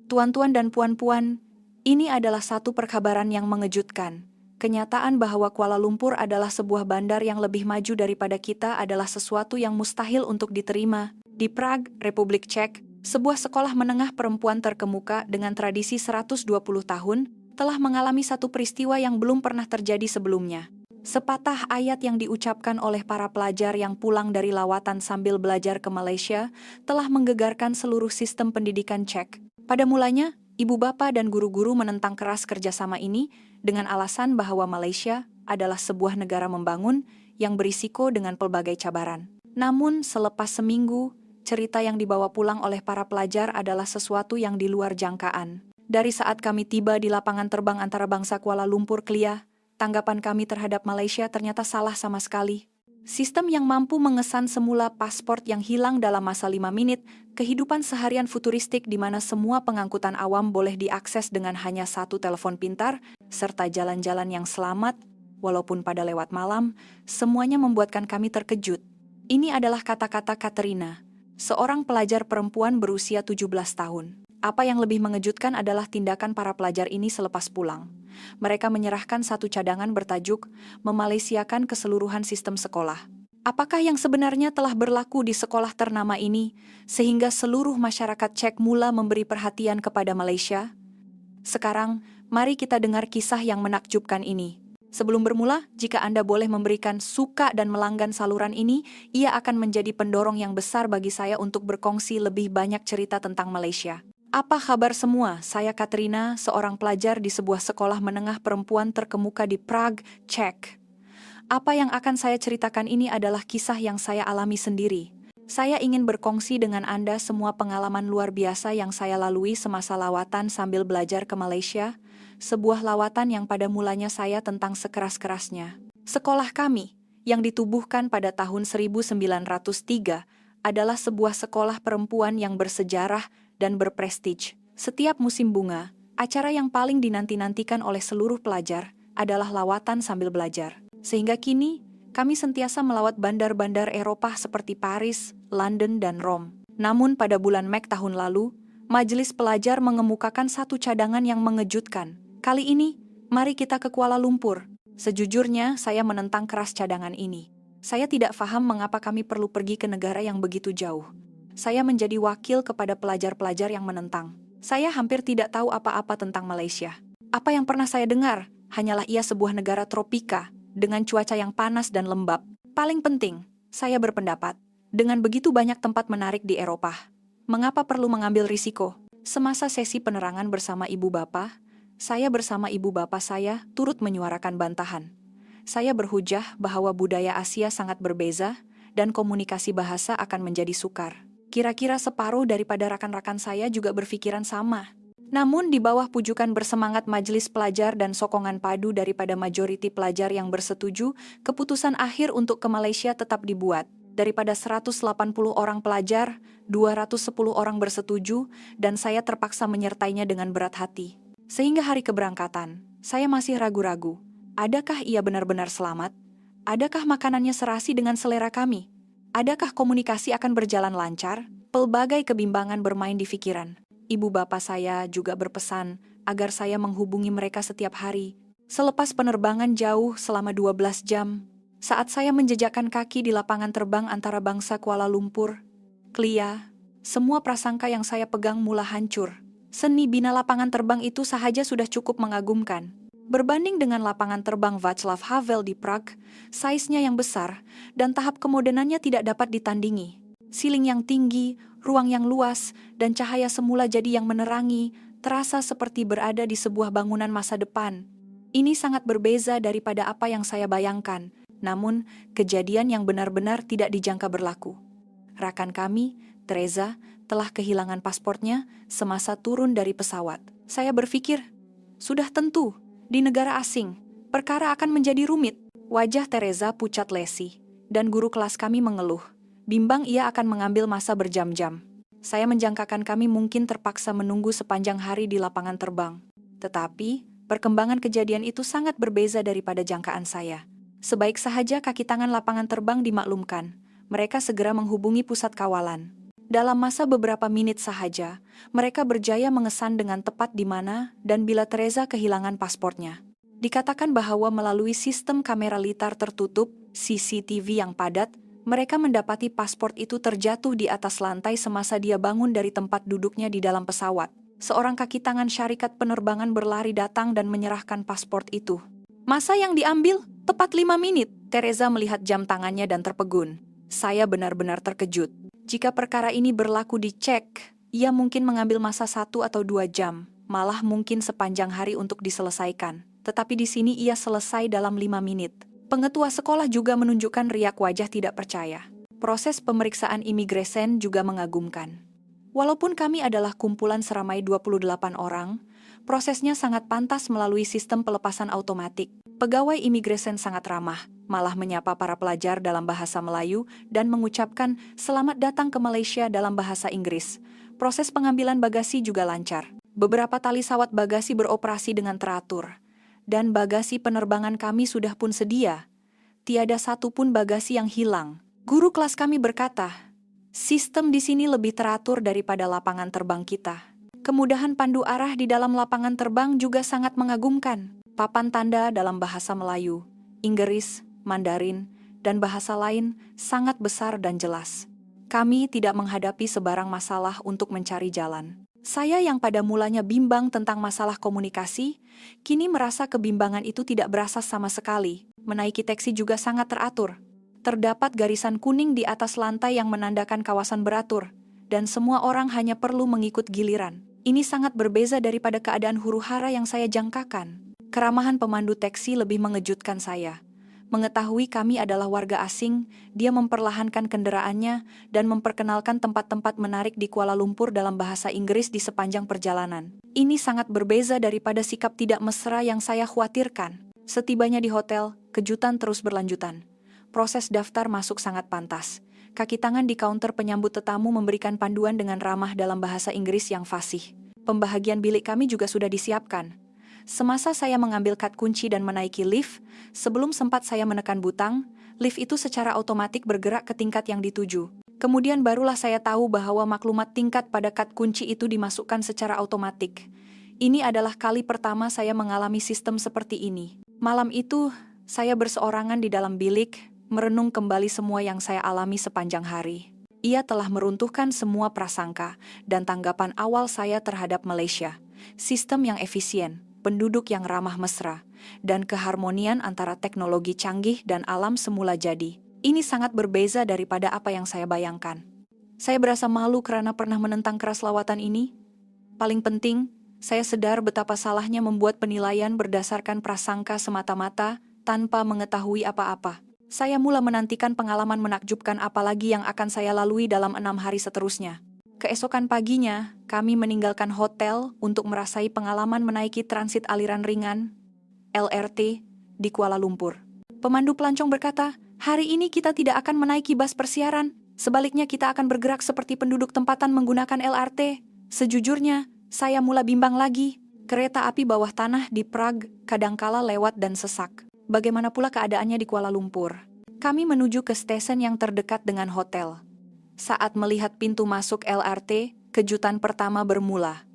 Tuan-tuan dan puan-puan, ini adalah satu perkabaran yang mengejutkan. Kenyataan bahwa Kuala Lumpur adalah sebuah bandar yang lebih maju daripada kita adalah sesuatu yang mustahil untuk diterima. Di Prague, Republik Czech, sebuah sekolah menengah perempuan terkemuka dengan tradisi 120 tahun, telah mengalami satu peristiwa yang belum pernah terjadi sebelumnya. Sepatah ayat yang diucapkan oleh para pelajar yang pulang dari lawatan sambil belajar ke Malaysia telah menggegarkan seluruh sistem pendidikan Czech. Pada mulanya, ibu bapa dan guru-guru menentang keras kerjasama ini dengan alasan bahwa Malaysia adalah sebuah negara membangun yang berisiko dengan pelbagai cabaran. Namun, selepas seminggu, cerita yang dibawa pulang oleh para pelajar adalah sesuatu yang di luar jangkaan. Dari saat kami tiba di lapangan terbang antarabangsa Kuala Lumpur Kelia, tanggapan kami terhadap Malaysia ternyata salah sama sekali. Sistem yang mampu mengesan semula paspor yang hilang dalam masa 5 menit, kehidupan seharian futuristik di mana semua pengangkutan awam boleh diakses dengan hanya satu telepon pintar, serta jalan-jalan yang selamat, walaupun pada lewat malam, semuanya membuatkan kami terkejut. Ini adalah kata-kata Katerina, seorang pelajar perempuan berusia 17 tahun. Apa yang lebih mengejutkan adalah tindakan para pelajar ini selepas pulang. Mereka menyerahkan satu cadangan bertajuk "Memalaysiakan Keseluruhan Sistem Sekolah". Apakah yang sebenarnya telah berlaku di sekolah ternama ini, sehingga seluruh masyarakat Czech mula memberi perhatian kepada Malaysia? Sekarang, mari kita dengar kisah yang menakjubkan ini. Sebelum bermula, jika Anda boleh memberikan suka dan melanggan saluran ini, ia akan menjadi pendorong yang besar bagi saya untuk berkongsi lebih banyak cerita tentang Malaysia. Apa kabar semua? Saya Katrina, seorang pelajar di sebuah sekolah menengah perempuan terkemuka di Prague, Czech. Apa yang akan saya ceritakan ini adalah kisah yang saya alami sendiri. Saya ingin berkongsi dengan Anda semua pengalaman luar biasa yang saya lalui semasa lawatan sambil belajar ke Malaysia, sebuah lawatan yang pada mulanya saya tentang sekeras-kerasnya. Sekolah kami, yang ditubuhkan pada tahun 1903, adalah sebuah sekolah perempuan yang bersejarah dan berprestij. Setiap musim bunga, acara yang paling dinanti-nantikan oleh seluruh pelajar adalah lawatan sambil belajar. Sehingga kini, kami sentiasa melawat bandar-bandar Eropa seperti Paris, London, dan Rome. Namun pada bulan Mei tahun lalu, majelis pelajar mengemukakan satu cadangan yang mengejutkan. Kali ini, mari kita ke Kuala Lumpur. Sejujurnya, saya menentang keras cadangan ini. Saya tidak paham mengapa kami perlu pergi ke negara yang begitu jauh. Saya menjadi wakil kepada pelajar-pelajar yang menentang. Saya hampir tidak tahu apa-apa tentang Malaysia. Apa yang pernah saya dengar, hanyalah ia sebuah negara tropika, dengan cuaca yang panas dan lembab. Paling penting, saya berpendapat, dengan begitu banyak tempat menarik di Eropa, mengapa perlu mengambil risiko? Semasa sesi penerangan bersama ibu bapa, saya bersama ibu bapa saya turut menyuarakan bantahan. Saya berhujah bahwa budaya Asia sangat berbeza, dan komunikasi bahasa akan menjadi sukar. Kira-kira separuh daripada rakan-rakan saya juga berpikiran sama. Namun di bawah pujukan bersemangat majelis pelajar dan sokongan padu daripada majoriti pelajar yang bersetuju, keputusan akhir untuk ke Malaysia tetap dibuat. Daripada 180 orang pelajar, 210 orang bersetuju, dan saya terpaksa menyertainya dengan berat hati. Sehingga hari keberangkatan, saya masih ragu-ragu. Adakah ia benar-benar selamat? Adakah makanannya serasi dengan selera kami? Adakah komunikasi akan berjalan lancar? Pelbagai kebimbangan bermain di pikiran. Ibu bapa saya juga berpesan agar saya menghubungi mereka setiap hari. Selepas penerbangan jauh selama 12 jam, saat saya menjejakkan kaki di lapangan terbang antarabangsa Kuala Lumpur, Kelia, semua prasangka yang saya pegang mula hancur. Seni bina lapangan terbang itu sahaja sudah cukup mengagumkan. Berbanding dengan lapangan terbang Václav Havel di Prague, saiznya yang besar dan tahap kemodenannya tidak dapat ditandingi. Siling yang tinggi, ruang yang luas, dan cahaya semula jadi yang menerangi, terasa seperti berada di sebuah bangunan masa depan. Ini sangat berbeza daripada apa yang saya bayangkan, namun kejadian yang benar-benar tidak dijangka berlaku. Rakan kami, Teresa, telah kehilangan paspornya semasa turun dari pesawat. Saya berpikir, sudah tentu, di negara asing, perkara akan menjadi rumit. Wajah Teresa pucat lesi, dan guru kelas kami mengeluh. Bimbang ia akan mengambil masa berjam-jam. Saya menjangkakan kami mungkin terpaksa menunggu sepanjang hari di lapangan terbang. Tetapi, perkembangan kejadian itu sangat berbeza daripada jangkaan saya. Sebaik sahaja kaki tangan lapangan terbang dimaklumkan, mereka segera menghubungi pusat kawalan. Dalam masa beberapa menit sahaja, mereka berjaya mengesan dengan tepat di mana dan bila Teresa kehilangan paspornya. Dikatakan bahwa melalui sistem kamera litar tertutup, CCTV yang padat, mereka mendapati paspor itu terjatuh di atas lantai semasa dia bangun dari tempat duduknya di dalam pesawat. Seorang kaki tangan syarikat penerbangan berlari datang dan menyerahkan paspor itu. Masa yang diambil? Tepat 5 menit. Teresa melihat jam tangannya dan terpegun. Saya benar-benar terkejut. Jika perkara ini berlaku di Czech, ia mungkin mengambil masa 1 atau 2 jam, malah mungkin sepanjang hari untuk diselesaikan. Tetapi di sini ia selesai dalam 5 menit. Pengetua sekolah juga menunjukkan riak wajah tidak percaya. Proses pemeriksaan imigresen juga mengagumkan. Walaupun kami adalah kumpulan seramai 28 orang, prosesnya sangat pantas melalui sistem pelepasan otomatik. Pegawai imigresen sangat ramah, malah menyapa para pelajar dalam bahasa Melayu dan mengucapkan selamat datang ke Malaysia dalam bahasa Inggris. Proses pengambilan bagasi juga lancar. Beberapa tali sawat bagasi beroperasi dengan teratur. Dan bagasi penerbangan kami sudah pun sedia. Tiada satu pun bagasi yang hilang. Guru kelas kami berkata, sistem di sini lebih teratur daripada lapangan terbang kita. Kemudahan pandu arah di dalam lapangan terbang juga sangat mengagumkan. Papan tanda dalam bahasa Melayu, Inggris, Mandarin, dan bahasa lain sangat besar dan jelas. Kami tidak menghadapi sebarang masalah untuk mencari jalan. Saya yang pada mulanya bimbang tentang masalah komunikasi, kini merasa kebimbangan itu tidak berasa sama sekali. Menaiki taksi juga sangat teratur. Terdapat garisan kuning di atas lantai yang menandakan kawasan beratur, dan semua orang hanya perlu mengikut giliran. Ini sangat berbeza daripada keadaan huru-hara yang saya jangkakan. Keramahan pemandu taksi lebih mengejutkan saya. Mengetahui kami adalah warga asing, dia memperlahankan kendaraannya dan memperkenalkan tempat-tempat menarik di Kuala Lumpur dalam bahasa Inggris di sepanjang perjalanan. Ini sangat berbeza daripada sikap tidak mesra yang saya khawatirkan. Setibanya di hotel, kejutan terus berlanjutan. Proses daftar masuk sangat pantas. Kaki tangan di kaunter penyambut tetamu memberikan panduan dengan ramah dalam bahasa Inggris yang fasih. Pembahagian bilik kami juga sudah disiapkan. Semasa saya mengambil kad kunci dan menaiki lift, sebelum sempat saya menekan butang, lift itu secara otomatik bergerak ke tingkat yang dituju. Kemudian barulah saya tahu bahwa maklumat tingkat pada kad kunci itu dimasukkan secara otomatik. Ini adalah kali pertama saya mengalami sistem seperti ini. Malam itu, saya berseorangan di dalam bilik, merenung kembali semua yang saya alami sepanjang hari. Ia telah meruntuhkan semua prasangka dan tanggapan awal saya terhadap Malaysia. Sistem yang efisien, penduduk yang ramah mesra, dan keharmonian antara teknologi canggih dan alam semula jadi. Ini sangat berbeza daripada apa yang saya bayangkan. Saya berasa malu karena pernah menentang keras lawatan ini. Paling penting, saya sadar betapa salahnya membuat penilaian berdasarkan prasangka semata-mata tanpa mengetahui apa-apa. Saya mula menantikan pengalaman menakjubkan apalagi yang akan saya lalui dalam 6 hari seterusnya. Keesokan paginya, kami meninggalkan hotel untuk merasai pengalaman menaiki transit aliran ringan, LRT, di Kuala Lumpur. Pemandu pelancong berkata, hari ini kita tidak akan menaiki bus persiaran, sebaliknya kita akan bergerak seperti penduduk tempatan menggunakan LRT. Sejujurnya, saya mula bimbang lagi. Kereta api bawah tanah di Prague kadangkala lewat dan sesak. Bagaimana pula keadaannya di Kuala Lumpur? Kami menuju ke stesen yang terdekat dengan hotel. Saat melihat pintu masuk LRT, kejutan pertama bermula.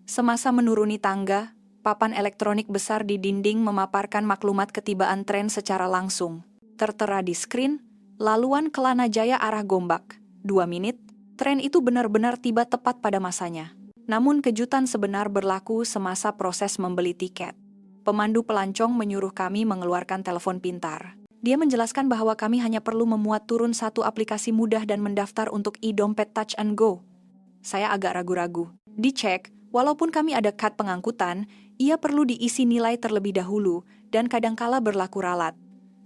Semasa menuruni tangga, papan elektronik besar di dinding memaparkan maklumat ketibaan tren secara langsung. Tertera di skrin, laluan Kelana Jaya arah Gombak. 2 menit, tren itu benar-benar tiba tepat pada masanya. Namun kejutan sebenar berlaku semasa proses membeli tiket. Pemandu pelancong menyuruh kami mengeluarkan telepon pintar. Dia menjelaskan bahwa kami hanya perlu memuat turun satu aplikasi mudah dan mendaftar untuk e-dompet Touch and Go. Saya agak ragu-ragu. Dicek, walaupun kami ada kad pengangkutan, ia perlu diisi nilai terlebih dahulu dan kadangkala berlaku ralat.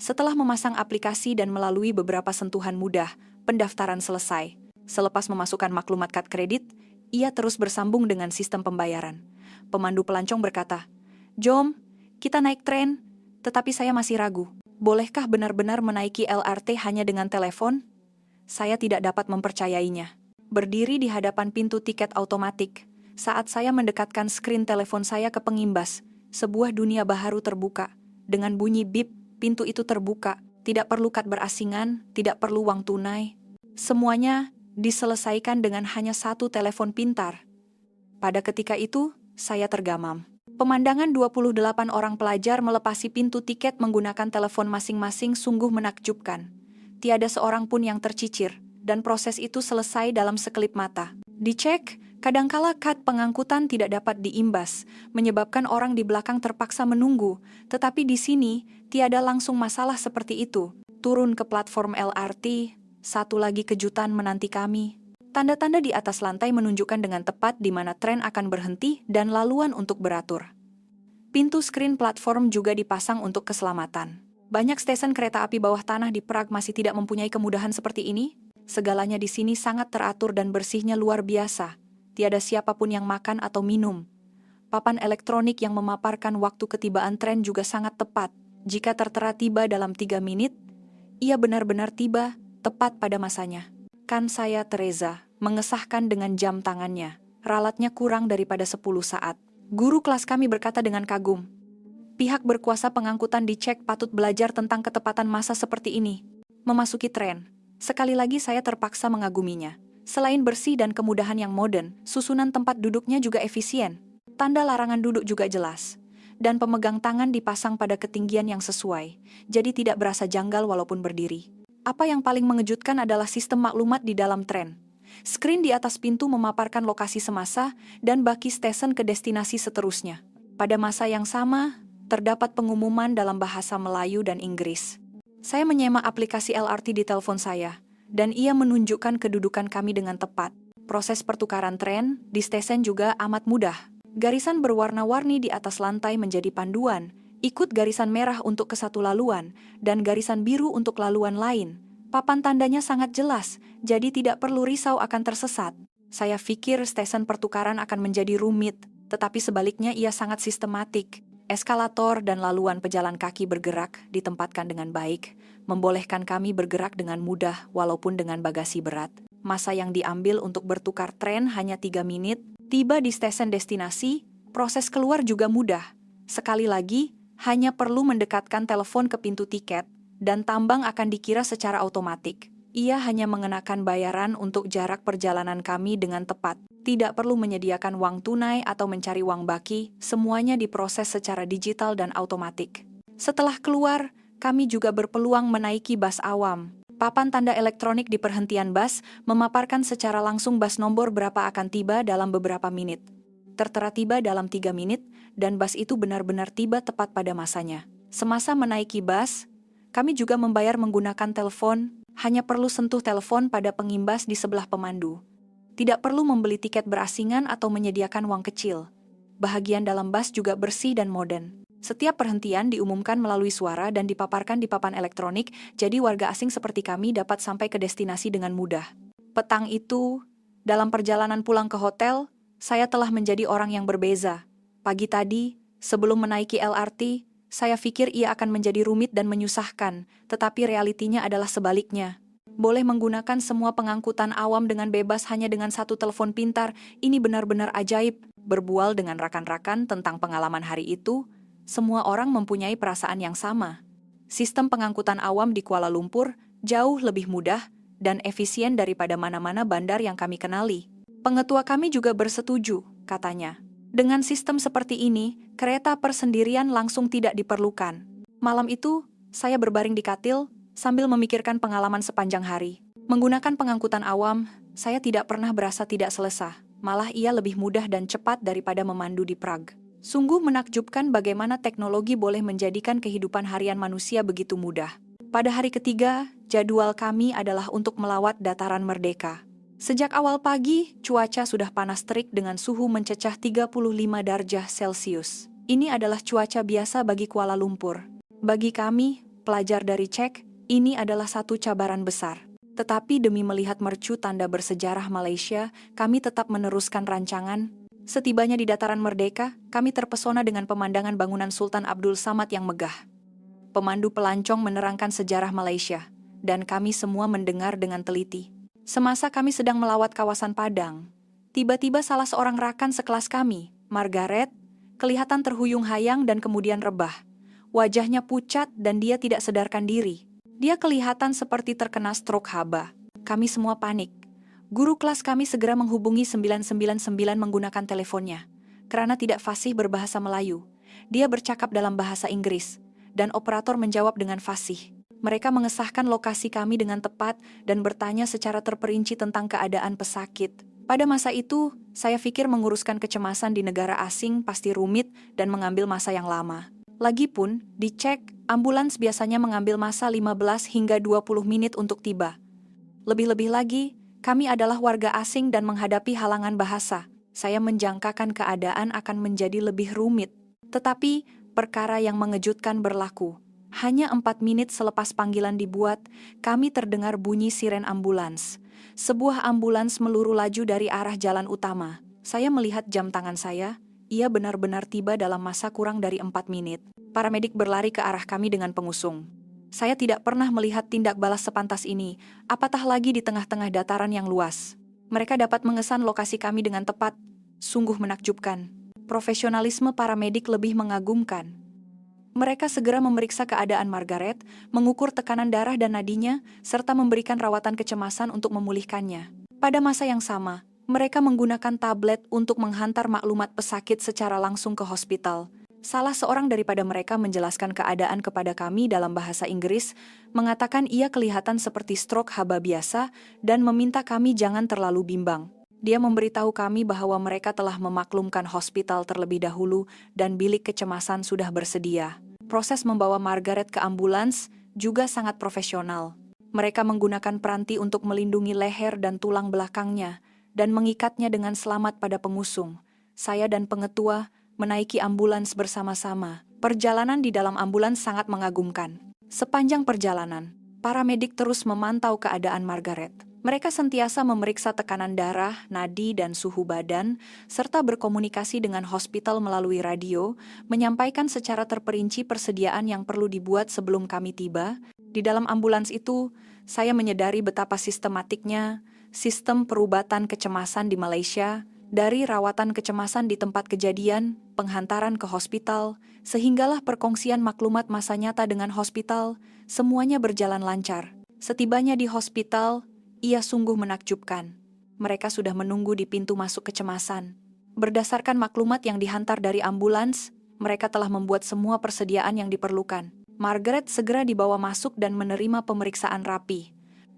Setelah memasang aplikasi dan melalui beberapa sentuhan mudah, pendaftaran selesai. Selepas memasukkan maklumat kad kredit, ia terus bersambung dengan sistem pembayaran. Pemandu pelancong berkata, "Jom, kita naik tren," tetapi saya masih ragu. Bolehkah benar-benar menaiki LRT hanya dengan telepon? Saya tidak dapat mempercayainya. Berdiri di hadapan pintu tiket otomatik, saat saya mendekatkan skrin telepon saya ke pengimbas, sebuah dunia baharu terbuka. Dengan bunyi bip, pintu itu terbuka. Tidak perlu kad berasingan, tidak perlu uang tunai. Semuanya diselesaikan dengan hanya satu telepon pintar. Pada ketika itu, saya tergamam. Pemandangan 28 orang pelajar melepasi pintu tiket menggunakan telepon masing-masing sungguh menakjubkan. Tiada seorang pun yang tercicir, dan proses itu selesai dalam sekelip mata. Dicek, kadangkala kad pengangkutan tidak dapat diimbas, menyebabkan orang di belakang terpaksa menunggu, tetapi di sini, tiada langsung masalah seperti itu. Turun ke platform LRT, satu lagi kejutan menanti kami. Tanda-tanda di atas lantai menunjukkan dengan tepat di mana tren akan berhenti dan laluan untuk beratur. Pintu skrin platform juga dipasang untuk keselamatan. Banyak stesen kereta api bawah tanah di Prague masih tidak mempunyai kemudahan seperti ini. Segalanya di sini sangat teratur dan bersihnya luar biasa. Tiada siapapun yang makan atau minum. Papan elektronik yang memaparkan waktu ketibaan tren juga sangat tepat. Jika tertera tiba dalam 3 menit, ia benar-benar tiba, tepat pada masanya. Kan saya, Teresa, mengesahkan dengan jam tangannya. Ralatnya kurang daripada 10 saat. Guru kelas kami berkata dengan kagum. Pihak berkuasa pengangkutan dicek patut belajar tentang ketepatan masa seperti ini. Memasuki tren. Sekali lagi saya terpaksa mengaguminya. Selain bersih dan kemudahan yang modern, susunan tempat duduknya juga efisien. Tanda larangan duduk juga jelas. Dan pemegang tangan dipasang pada ketinggian yang sesuai, jadi tidak berasa janggal walaupun berdiri. Apa yang paling mengejutkan adalah sistem maklumat di dalam tren. Skrin di atas pintu memaparkan lokasi semasa dan baki stesen ke destinasi seterusnya. Pada masa yang sama, terdapat pengumuman dalam bahasa Melayu dan Inggris. Saya menyemak aplikasi LRT di telepon saya, dan ia menunjukkan kedudukan kami dengan tepat. Proses pertukaran tren di stesen juga amat mudah. Garisan berwarna-warni di atas lantai menjadi panduan, ikut garisan merah untuk ke satu laluan, dan garisan biru untuk laluan lain. Papan tandanya sangat jelas, jadi tidak perlu risau akan tersesat. Saya pikir stesen pertukaran akan menjadi rumit, tetapi sebaliknya ia sangat sistematik. Eskalator dan laluan pejalan kaki bergerak ditempatkan dengan baik, membolehkan kami bergerak dengan mudah walaupun dengan bagasi berat. Masa yang diambil untuk bertukar tren hanya 3 menit, tiba di stesen destinasi, proses keluar juga mudah. Sekali lagi, hanya perlu mendekatkan telepon ke pintu tiket, dan tambang akan dikira secara otomatik. Ia hanya mengenakan bayaran untuk jarak perjalanan kami dengan tepat. Tidak perlu menyediakan uang tunai atau mencari uang baki, semuanya diproses secara digital dan otomatik. Setelah keluar, kami juga berpeluang menaiki bus awam. Papan tanda elektronik di perhentian bus memaparkan secara langsung bus nomor berapa akan tiba dalam beberapa menit. Tertera tiba dalam 3 menit, dan bus itu benar-benar tiba tepat pada masanya. Semasa menaiki bus, kami juga membayar menggunakan telepon, hanya perlu sentuh telepon pada pengimbas di sebelah pemandu. Tidak perlu membeli tiket berasingan atau menyediakan uang kecil. Bahagian dalam bus juga bersih dan modern. Setiap perhentian diumumkan melalui suara dan dipaparkan di papan elektronik, jadi warga asing seperti kami dapat sampai ke destinasi dengan mudah. Petang itu, dalam perjalanan pulang ke hotel, saya telah menjadi orang yang berbeza. Pagi tadi, sebelum menaiki LRT, saya pikir ia akan menjadi rumit dan menyusahkan, tetapi realitinya adalah sebaliknya. Boleh menggunakan semua pengangkutan awam dengan bebas hanya dengan satu telepon pintar, ini benar-benar ajaib. Berbual dengan rakan-rakan tentang pengalaman hari itu, semua orang mempunyai perasaan yang sama. Sistem pengangkutan awam di Kuala Lumpur jauh lebih mudah dan efisien daripada mana-mana bandar yang kami kenali. Pengetua kami juga bersetuju, katanya. Dengan sistem seperti ini, kereta persendirian langsung tidak diperlukan. Malam itu, saya berbaring di katil, sambil memikirkan pengalaman sepanjang hari. Menggunakan pengangkutan awam, saya tidak pernah berasa tidak selesa. Malah ia lebih mudah dan cepat daripada memandu di Prague. Sungguh menakjubkan bagaimana teknologi boleh menjadikan kehidupan harian manusia begitu mudah. Pada hari ketiga, jadwal kami adalah untuk melawat dataran Merdeka. Sejak awal pagi, cuaca sudah panas terik dengan suhu mencecah 35 derajat Celcius. Ini adalah cuaca biasa bagi Kuala Lumpur. Bagi kami, pelajar dari Czech, ini adalah satu cabaran besar. Tetapi demi melihat mercu tanda bersejarah Malaysia, kami tetap meneruskan rancangan. Setibanya di dataran Merdeka, kami terpesona dengan pemandangan bangunan Sultan Abdul Samad yang megah. Pemandu pelancong menerangkan sejarah Malaysia, dan kami semua mendengar dengan teliti. Semasa kami sedang melawat kawasan Padang, tiba-tiba salah seorang rakan sekelas kami, Margaret, kelihatan terhuyung-hayang dan kemudian rebah. Wajahnya pucat dan dia tidak sadarkan diri. Dia kelihatan seperti terkena stroke haba. Kami semua panik. Guru kelas kami segera menghubungi 999 menggunakan teleponnya. Karena tidak fasih berbahasa Melayu, dia bercakap dalam bahasa Inggris, dan operator menjawab dengan fasih. Mereka mengesahkan lokasi kami dengan tepat dan bertanya secara terperinci tentang keadaan pesakit. Pada masa itu, saya pikir menguruskan kecemasan di negara asing pasti rumit dan mengambil masa yang lama. Lagipun, dicek, ambulans biasanya mengambil masa 15 hingga 20 menit untuk tiba. Lebih-lebih lagi, kami adalah warga asing dan menghadapi halangan bahasa. Saya menjangkakan keadaan akan menjadi lebih rumit. Tetapi, perkara yang mengejutkan berlaku. Hanya 4 menit selepas panggilan dibuat, kami terdengar bunyi siren ambulans. Sebuah ambulans meluru laju dari arah jalan utama. Saya melihat jam tangan saya, ia benar-benar tiba dalam masa kurang dari 4 menit. Paramedik berlari ke arah kami dengan pengusung. Saya tidak pernah melihat tindak balas sepantas ini, apatah lagi di tengah-tengah dataran yang luas. Mereka dapat mengesan lokasi kami dengan tepat. Sungguh menakjubkan. Profesionalisme paramedik lebih mengagumkan. Mereka segera memeriksa keadaan Margaret, mengukur tekanan darah dan nadinya, serta memberikan rawatan kecemasan untuk memulihkannya. Pada masa yang sama, mereka menggunakan tablet untuk menghantar maklumat pesakit secara langsung ke hospital. Salah seorang daripada mereka menjelaskan keadaan kepada kami dalam bahasa Inggris, mengatakan ia kelihatan seperti stroke haba biasa dan meminta kami jangan terlalu bimbang. Dia memberitahu kami bahwa mereka telah memaklumkan hospital terlebih dahulu dan bilik kecemasan sudah bersedia. Proses membawa Margaret ke ambulans juga sangat profesional. Mereka menggunakan peranti untuk melindungi leher dan tulang belakangnya dan mengikatnya dengan selamat pada pengusung. Saya dan pengetua menaiki ambulans bersama-sama. Perjalanan di dalam ambulans sangat mengagumkan. Sepanjang perjalanan, paramedik terus memantau keadaan Margaret. Mereka sentiasa memeriksa tekanan darah, nadi, dan suhu badan, serta berkomunikasi dengan hospital melalui radio, menyampaikan secara terperinci persediaan yang perlu dibuat sebelum kami tiba. Di dalam ambulans itu, saya menyadari betapa sistematiknya sistem perubatan kecemasan di Malaysia, dari rawatan kecemasan di tempat kejadian, penghantaran ke hospital, sehinggalah perkongsian maklumat masa nyata dengan hospital, semuanya berjalan lancar. Setibanya di hospital, ia sungguh menakjubkan. Mereka sudah menunggu di pintu masuk kecemasan. Berdasarkan maklumat yang dihantar dari ambulans, mereka telah membuat semua persediaan yang diperlukan. Margaret segera dibawa masuk dan menerima pemeriksaan rapi.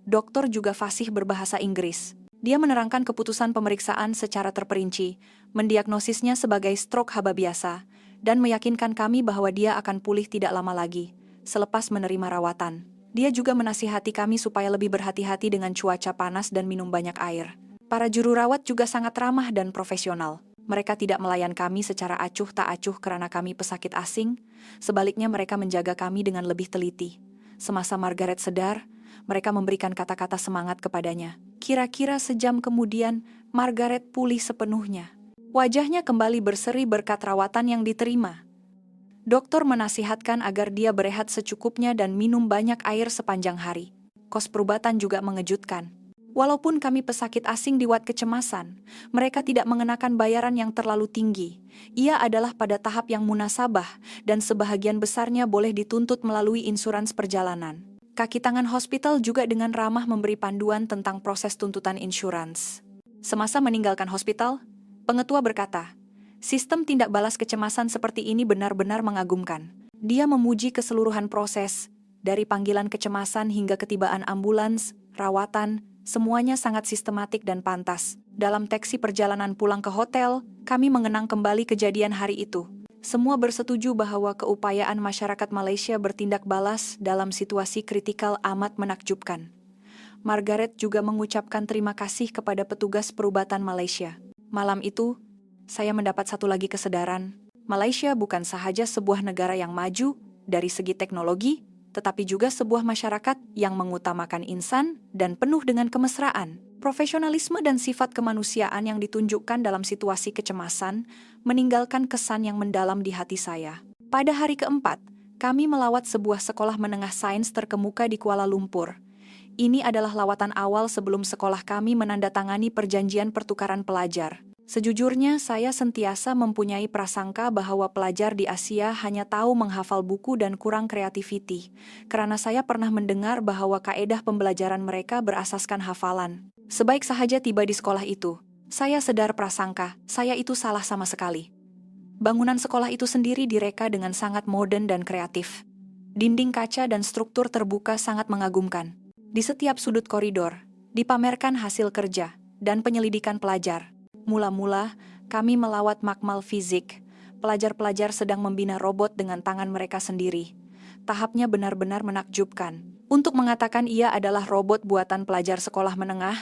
Dokter juga fasih berbahasa Inggris. Dia menerangkan keputusan pemeriksaan secara terperinci, mendiagnosisnya sebagai stroke haba biasa, dan meyakinkan kami bahwa dia akan pulih tidak lama lagi, selepas menerima rawatan. Dia juga menasihati kami supaya lebih berhati-hati dengan cuaca panas dan minum banyak air. Para juru rawat juga sangat ramah dan profesional. Mereka tidak melayan kami secara acuh tak acuh karena kami pesakit asing, sebaliknya mereka menjaga kami dengan lebih teliti. Semasa Margaret sedar, mereka memberikan kata-kata semangat kepadanya. Kira-kira sejam kemudian, Margaret pulih sepenuhnya. Wajahnya kembali berseri berkat rawatan yang diterima. Dokter menasihatkan agar dia berehat secukupnya dan minum banyak air sepanjang hari. Kos perubatan juga mengejutkan. Walaupun kami pesakit asing diwat kecemasan, mereka tidak mengenakan bayaran yang terlalu tinggi. Ia adalah pada tahap yang munasabah, dan sebahagian besarnya boleh dituntut melalui insurans perjalanan. Kaki tangan hospital juga dengan ramah memberi panduan tentang proses tuntutan insurans. Semasa meninggalkan hospital, pengetua berkata, sistem tindak balas kecemasan seperti ini benar-benar mengagumkan. Dia memuji keseluruhan proses, dari panggilan kecemasan hingga ketibaan ambulans, rawatan, semuanya sangat sistematik dan pantas. Dalam teksi perjalanan pulang ke hotel, kami mengenang kembali kejadian hari itu. Semua bersetuju bahwa keupayaan masyarakat Malaysia bertindak balas dalam situasi kritikal amat menakjubkan. Margaret juga mengucapkan terima kasih kepada petugas perubatan Malaysia. Malam itu, saya mendapat satu lagi kesedaran. Malaysia bukan sahaja sebuah negara yang maju dari segi teknologi, tetapi juga sebuah masyarakat yang mengutamakan insan dan penuh dengan kemesraan. Profesionalisme dan sifat kemanusiaan yang ditunjukkan dalam situasi kecemasan meninggalkan kesan yang mendalam di hati saya. Pada hari keempat, kami melawat sebuah sekolah menengah sains terkemuka di Kuala Lumpur. Ini adalah lawatan awal sebelum sekolah kami menandatangani perjanjian pertukaran pelajar. Sejujurnya, saya sentiasa mempunyai prasangka bahwa pelajar di Asia hanya tahu menghafal buku dan kurang kreativiti, karena saya pernah mendengar bahwa kaedah pembelajaran mereka berasaskan hafalan. Sebaik sahaja tiba di sekolah itu, saya sedar prasangka, saya itu salah sama sekali. Bangunan sekolah itu sendiri direka dengan sangat modern dan kreatif. Dinding kaca dan struktur terbuka sangat mengagumkan. Di setiap sudut koridor, dipamerkan hasil kerja dan penyelidikan pelajar. Mula-mula, kami melawat makmal fizik. Pelajar-pelajar sedang membina robot dengan tangan mereka sendiri. Tahapnya benar-benar menakjubkan. Untuk mengatakan ia adalah robot buatan pelajar sekolah menengah,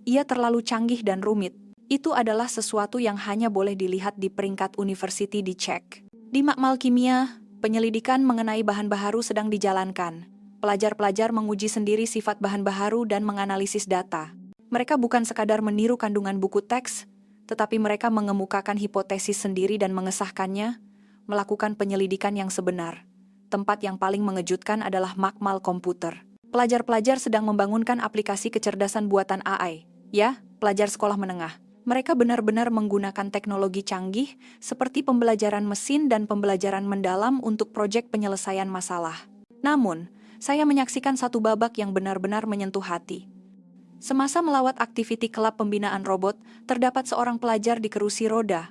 ia terlalu canggih dan rumit. Itu adalah sesuatu yang hanya boleh dilihat di peringkat university di Czech. Di makmal kimia, penyelidikan mengenai bahan baharu sedang dijalankan. Pelajar-pelajar menguji sendiri sifat bahan baharu dan menganalisis data. Mereka bukan sekadar meniru kandungan buku teks, tetapi mereka mengemukakan hipotesis sendiri dan mengesahkannya, melakukan penyelidikan yang sebenar. Tempat yang paling mengejutkan adalah makmal komputer. Pelajar-pelajar sedang membangunkan aplikasi kecerdasan buatan AI. Ya, pelajar sekolah menengah. Mereka benar-benar menggunakan teknologi canggih seperti pembelajaran mesin dan pembelajaran mendalam untuk proyek penyelesaian masalah. Namun, saya menyaksikan satu babak yang benar-benar menyentuh hati. Semasa melawat aktiviti klub pembinaan robot, terdapat seorang pelajar di kerusi roda.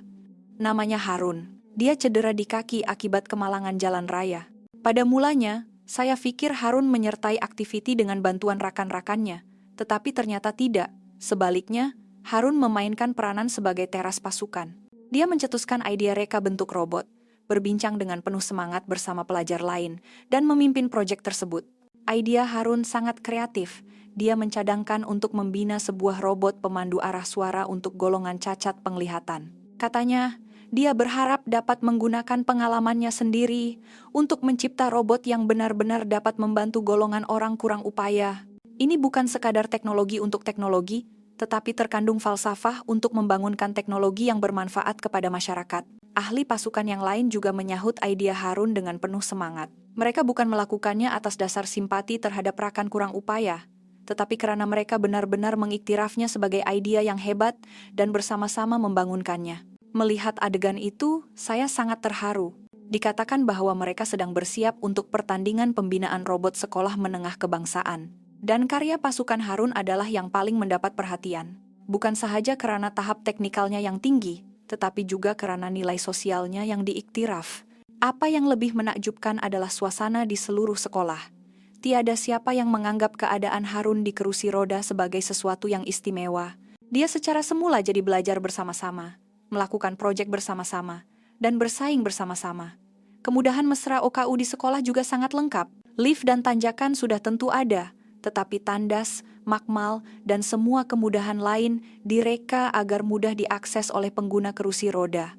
Namanya Harun. Dia cedera di kaki akibat kemalangan jalan raya. Pada mulanya, saya pikir Harun menyertai aktiviti dengan bantuan rakan-rakannya, tetapi ternyata tidak. Sebaliknya, Harun memainkan peranan sebagai teras pasukan. Dia mencetuskan ide reka bentuk robot, berbincang dengan penuh semangat bersama pelajar lain, dan memimpin proyek tersebut. Ide Harun sangat kreatif. Dia mencadangkan untuk membina sebuah robot pemandu arah suara untuk golongan cacat penglihatan. Katanya, dia berharap dapat menggunakan pengalamannya sendiri untuk mencipta robot yang benar-benar dapat membantu golongan orang kurang upaya. Ini bukan sekadar teknologi untuk teknologi, tetapi terkandung falsafah untuk membangunkan teknologi yang bermanfaat kepada masyarakat. Ahli pasukan yang lain juga menyahut ide Harun dengan penuh semangat. Mereka bukan melakukannya atas dasar simpati terhadap rakan kurang upaya, tetapi karena mereka benar-benar mengiktirafnya sebagai ide yang hebat dan bersama-sama membangunkannya. Melihat adegan itu, saya sangat terharu. Dikatakan bahwa mereka sedang bersiap untuk pertandingan pembinaan robot sekolah menengah kebangsaan. Dan karya pasukan Harun adalah yang paling mendapat perhatian. Bukan sahaja karena tahap teknikalnya yang tinggi, tetapi juga karena nilai sosialnya yang diiktiraf. Apa yang lebih menakjubkan adalah suasana di seluruh sekolah. Tiada siapa yang menganggap keadaan Harun di kerusi roda sebagai sesuatu yang istimewa. Dia secara semula jadi belajar bersama-sama, melakukan proyek bersama-sama, dan bersaing bersama-sama. Kemudahan mesra OKU di sekolah juga sangat lengkap. Lift dan tanjakan sudah tentu ada, tetapi tandas, makmal, dan semua kemudahan lain direka agar mudah diakses oleh pengguna kerusi roda.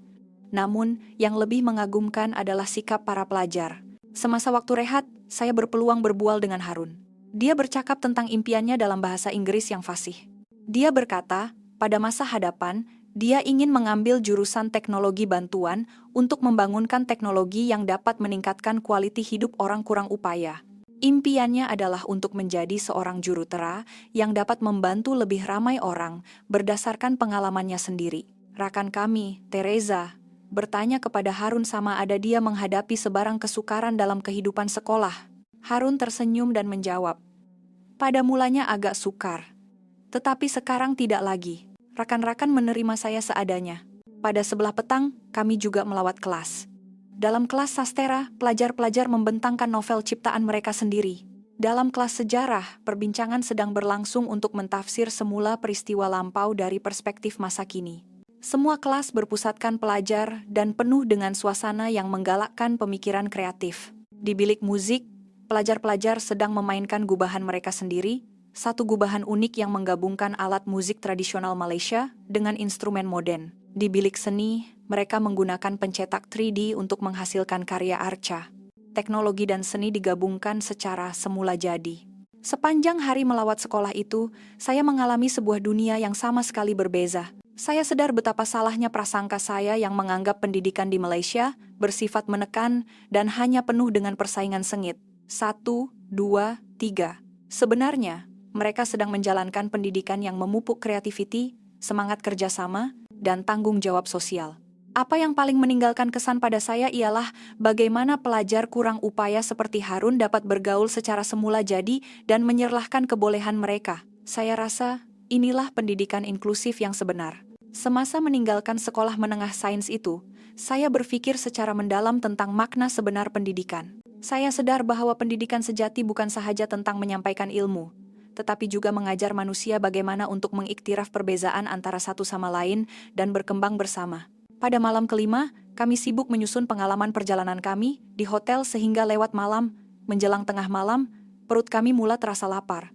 Namun, yang lebih mengagumkan adalah sikap para pelajar. Semasa waktu rehat, saya berpeluang berbual dengan Harun. Dia bercakap tentang impiannya dalam bahasa Inggris yang fasih. Dia berkata, pada masa hadapan, dia ingin mengambil jurusan teknologi bantuan untuk membangunkan teknologi yang dapat meningkatkan kualitas hidup orang kurang upaya. Impiannya adalah untuk menjadi seorang jurutera yang dapat membantu lebih ramai orang berdasarkan pengalamannya sendiri. Rakan kami, Teresa, bertanya kepada Harun sama ada dia menghadapi sebarang kesukaran dalam kehidupan sekolah. Harun tersenyum dan menjawab, pada mulanya agak sukar, tetapi sekarang tidak lagi. Rakan-rakan menerima saya seadanya. Pada sebelah petang, kami juga melawat kelas. Dalam kelas sastera, pelajar-pelajar membentangkan novel ciptaan mereka sendiri. Dalam kelas sejarah, perbincangan sedang berlangsung untuk mentafsir semula peristiwa lampau dari perspektif masa kini. Semua kelas berpusatkan pelajar dan penuh dengan suasana yang menggalakkan pemikiran kreatif. Di bilik musik, pelajar-pelajar sedang memainkan gubahan mereka sendiri, satu gubahan unik yang menggabungkan alat musik tradisional Malaysia dengan instrumen modern. Di bilik seni, mereka menggunakan pencetak 3D untuk menghasilkan karya arca. Teknologi dan seni digabungkan secara semula jadi. Sepanjang hari melawat sekolah itu, saya mengalami sebuah dunia yang sama sekali berbeza. Saya sadar betapa salahnya prasangka saya yang menganggap pendidikan di Malaysia bersifat menekan dan hanya penuh dengan persaingan sengit. 1, 2, 3. Sebenarnya, mereka sedang menjalankan pendidikan yang memupuk kreativiti, semangat kerjasama, dan tanggung jawab sosial. Apa yang paling meninggalkan kesan pada saya ialah bagaimana pelajar kurang upaya seperti Harun dapat bergaul secara semula jadi dan menyerahkan kebolehan mereka. Saya rasa inilah pendidikan inklusif yang sebenar. Semasa meninggalkan sekolah menengah sains itu, saya berpikir secara mendalam tentang makna sebenar pendidikan. Saya sadar bahwa pendidikan sejati bukan sahaja tentang menyampaikan ilmu, tetapi juga mengajar manusia bagaimana untuk mengiktiraf perbedaan antara satu sama lain dan berkembang bersama. Pada malam kelima, kami sibuk menyusun pengalaman perjalanan kami di hotel sehingga lewat malam, menjelang tengah malam, perut kami mula terasa lapar.